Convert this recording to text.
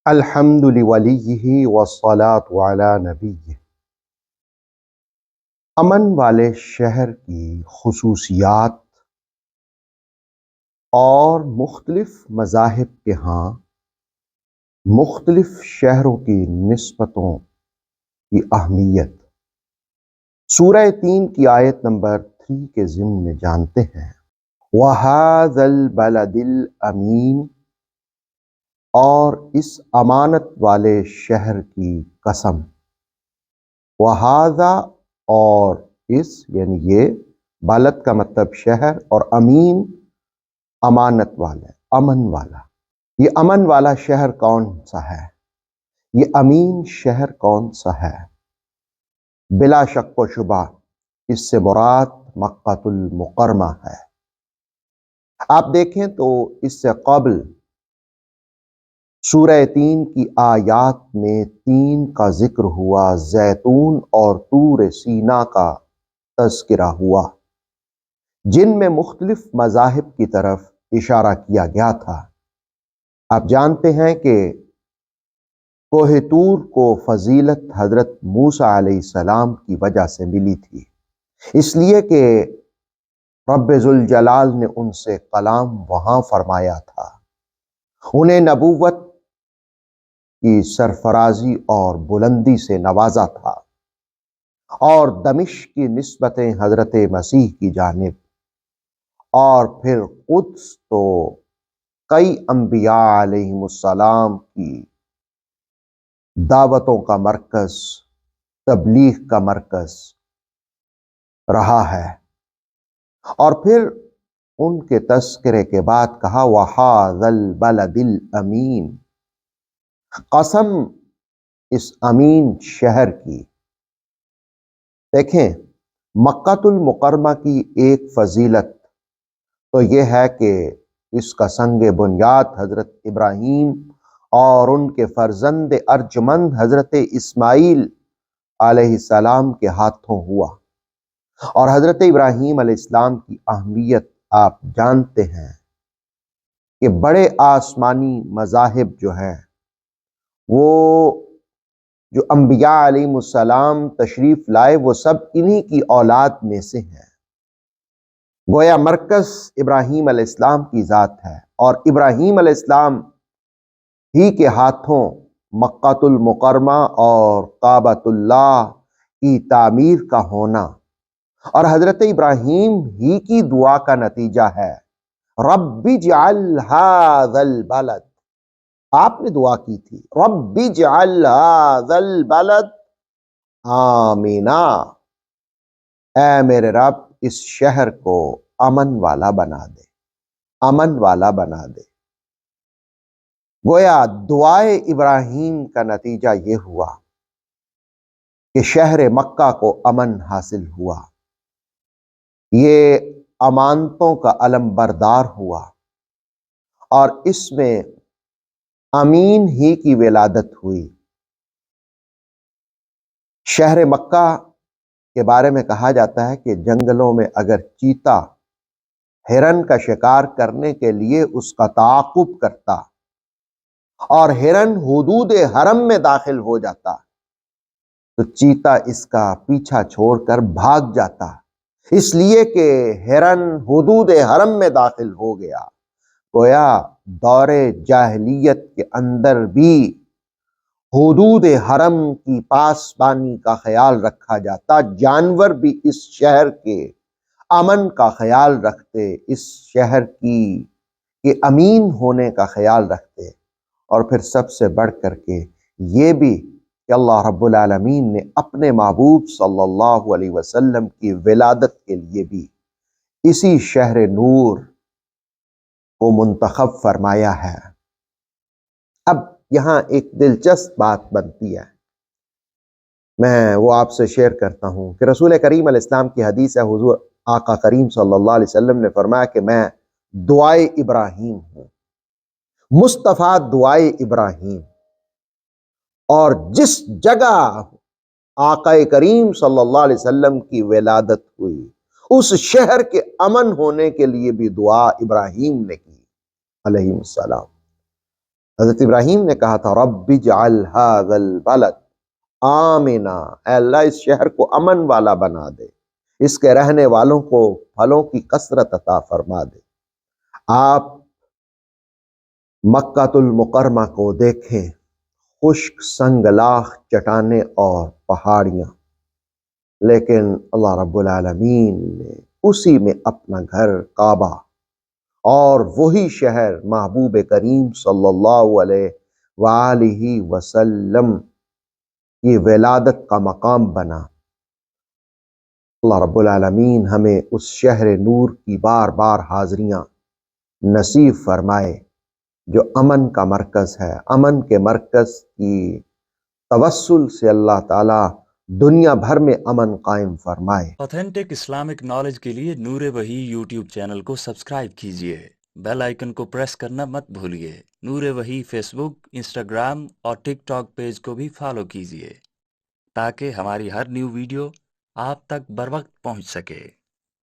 الحمد لولیہ والصلاة علی نبیہ۔ امن والے شہر کی خصوصیات اور مختلف مذاہب کے ہاں مختلف شہروں کی نسبتوں کی اہمیت سورہ 3 کی آیت نمبر 3 کے ضمن میں جانتے ہیں۔ وَهَذَا الْبَلَدِ الْأَمِينِ، اور اس امانت والے شہر کی قسم۔ وَهَذَا، اور اس یعنی یہ، بلد کا مطلب شہر، اور امین امانت والا، امن والا۔ یہ امن والا شہر کون سا ہے؟ یہ امین شہر کون سا ہے؟ بلا شک و شبہ اس سے مراد مکۃ المکرمہ ہے۔ آپ دیکھیں تو اس سے قبل سورہ 3 کی آیات میں 3 کا ذکر ہوا، زیتون اور طور سینا کا تذکرہ ہوا، جن میں مختلف مذاہب کی طرف اشارہ کیا گیا تھا۔ آپ جانتے ہیں کہ کوہ طور کو فضیلت حضرت موسیٰ علیہ السلام کی وجہ سے ملی تھی، اس لیے کہ رب ذوالجلال نے ان سے کلام وہاں فرمایا تھا، انہیں نبوت کی سرفرازی اور بلندی سے نوازا تھا، اور دمشق کی نسبتیں حضرت مسیح کی جانب، اور پھر قدس تو کئی انبیاء علیہم السلام کی دعوتوں کا مرکز، تبلیغ کا مرکز رہا ہے۔ اور پھر ان کے تذکرے کے بعد کہا وَهَذَا الْبَلَدِ الْأَمِينِ، قسم اس امین شہر کی۔ دیکھیں، مکۃ المکرمہ کی ایک فضیلت تو یہ ہے کہ اس کا سنگ بنیاد حضرت ابراہیم اور ان کے فرزند ارجمند حضرت اسماعیل علیہ السلام کے ہاتھوں ہوا، اور حضرت ابراہیم علیہ السلام کی اہمیت آپ جانتے ہیں کہ بڑے آسمانی مذاہب جو ہیں وہ جو انبیاء علیہ السلام تشریف لائے وہ سب انہی کی اولاد میں سے ہیں۔ گویا مرکز ابراہیم علیہ السلام کی ذات ہے، اور ابراہیم علیہ السلام ہی کے ہاتھوں مکۃ المکرمہ اور کعبۃ اللہ کی تعمیر کا ہونا، اور حضرت ابراہیم ہی کی دعا کا نتیجہ ہے رب اجعل ھذا البلد۔ آپ نے دعا کی تھی رب اجعل ھذا البلد آمنا، اے میرے رب اس شہر کو امن والا بنا دے، امن والا بنا دے۔ گویا دعائے ابراہیم کا نتیجہ یہ ہوا کہ شہر مکہ کو امن حاصل ہوا، یہ امانتوں کا علم بردار ہوا، اور اس میں امین ہی کی ولادت ہوئی۔ شہر مکہ کے بارے میں کہا جاتا ہے کہ جنگلوں میں اگر چیتا ہرن کا شکار کرنے کے لیے اس کا تعاقب کرتا اور ہرن حدود حرم میں داخل ہو جاتا تو چیتا اس کا پیچھا چھوڑ کر بھاگ جاتا، اس لیے کہ ہرن حدود حرم میں داخل ہو گیا۔ گویا دور جاہلیت کے اندر بھی حدود حرم کی پاسبانی کا خیال رکھا جاتا، جانور بھی اس شہر کے امن کا خیال رکھتے، اس شہر کے امین ہونے کا خیال رکھتے، اور پھر سب سے بڑھ کر کے یہ بھی کہ اللہ رب العالمین نے اپنے محبوب صلی اللہ علیہ وسلم کی ولادت کے لیے بھی اسی شہر نور کو منتخب فرمایا ہے۔ اب یہاں ایک دلچسپ بات بنتی ہے، میں وہ آپ سے شیئر کرتا ہوں کہ رسول کریم علیہ السلام کی حدیث ہے، حضور آقا کریم صلی اللہ علیہ وسلم نے فرمایا کہ میں دعائے ابراہیم ہوں، مصطفیٰ دعائے ابراہیم، اور جس جگہ آقا کریم صلی اللہ علیہ وسلم کی ولادت ہوئی اس شہر کے امن ہونے کے لیے بھی دعا ابراہیم نے کی علیہ السلام۔ حضرت ابراہیم نے کہا تھا رب اجعل ھذا البلد آمنا، اے اللہ اس شہر کو امن والا بنا دے، اس کے رہنے والوں کو پھلوں کی کثرت عطا فرما دے۔ آپ مکہ المکرمہ کو دیکھیں، خشک سنگلاخ چٹانیں اور پہاڑیاں، لیکن اللہ رب العالمین نے اسی میں اپنا گھر کعبہ اور وہی شہر محبوب کریم صلی اللہ علیہ وآلہ وسلم کی ولادت کا مقام بنا۔ اللہ رب العالمین ہمیں اس شہر نور کی بار بار حاضریاں نصیب فرمائے جو امن کا مرکز ہے۔ امن کے مرکز کی توسل سے اللہ تعالی دنیا بھر میں امن قائم فرمائے۔ آتھینٹک اسلامک نالج کے لیے نور وحی یوٹیوب چینل کو سبسکرائب کیجیے، بیل آئیکن کو پریس کرنا مت بھولیے۔ نور وحی فیس بک، انسٹاگرام اور ٹک ٹاک پیج کو بھی فالو کیجیے تاکہ ہماری ہر نیو ویڈیو آپ تک بر وقت پہنچ سکے۔